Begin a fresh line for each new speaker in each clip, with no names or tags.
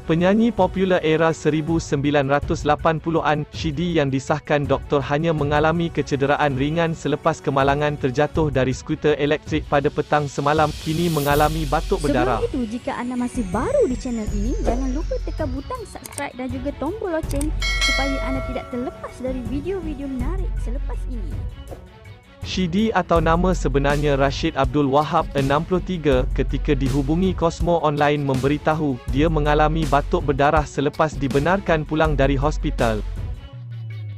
Penyanyi popular era 1980-an, Shidi yang disahkan doktor hanya mengalami kecederaan ringan selepas kemalangan terjatuh dari skuter elektrik pada petang semalam, kini mengalami batuk berdarah.
Sebelum itu, jika anda masih baru di channel ini, jangan lupa tekan butang subscribe dan juga tombol loceng supaya anda tidak terlepas dari video-video menarik selepas ini.
Shidi atau nama sebenarnya Rashid Abdul Wahab, 63, ketika dihubungi Cosmo Online memberitahu, dia mengalami batuk berdarah selepas dibenarkan pulang dari hospital.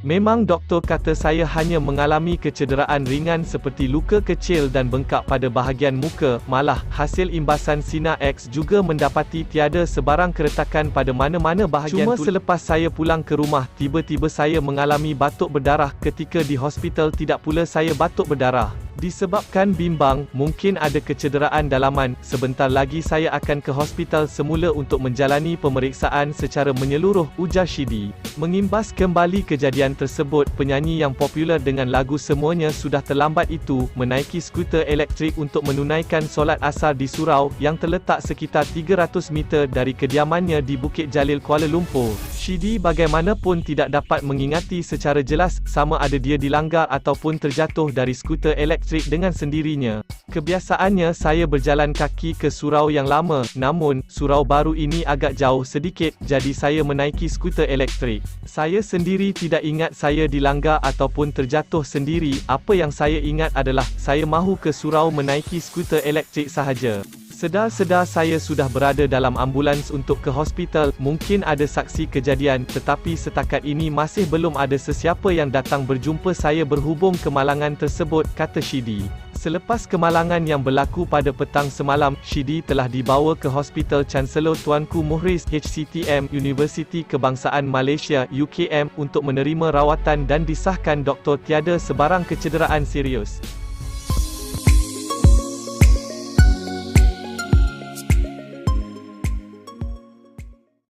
Memang doktor kata saya hanya mengalami kecederaan ringan seperti luka kecil dan bengkak pada bahagian muka, malah, hasil imbasan sinar X juga mendapati tiada sebarang keretakan pada mana-mana bahagian. Cuma selepas saya pulang ke rumah, tiba-tiba saya mengalami batuk berdarah, ketika di hospital tidak pula saya batuk berdarah. Disebabkan bimbang, mungkin ada kecederaan dalaman, sebentar lagi saya akan ke hospital semula untuk menjalani pemeriksaan secara menyeluruh, ujar Shidi. Mengimbas kembali kejadian tersebut, penyanyi yang popular dengan lagu Semuanya Sudah Terlambat itu, menaiki skuter elektrik untuk menunaikan solat asar di surau, yang terletak sekitar 300 meter dari kediamannya di Bukit Jalil, Kuala Lumpur. Shidi bagaimanapun tidak dapat mengingati secara jelas, sama ada dia dilanggar ataupun terjatuh dari skuter elektrik dengan sendirinya. Kebiasaannya saya berjalan kaki ke surau yang lama, namun, surau baru ini agak jauh sedikit, jadi saya menaiki skuter elektrik. Saya sendiri tidak ingat saya dilanggar ataupun terjatuh sendiri, apa yang saya ingat adalah, saya mahu ke surau menaiki skuter elektrik sahaja. Sedar-sedar saya sudah berada dalam ambulans untuk ke hospital, mungkin ada saksi kejadian, tetapi setakat ini masih belum ada sesiapa yang datang berjumpa saya berhubung kemalangan tersebut, kata Shidi. Selepas kemalangan yang berlaku pada petang semalam, Shidi telah dibawa ke Hospital Chancellor Tuanku Muhriz HCTM, Universiti Kebangsaan Malaysia UKM, untuk menerima rawatan dan disahkan doktor tiada sebarang kecederaan serius.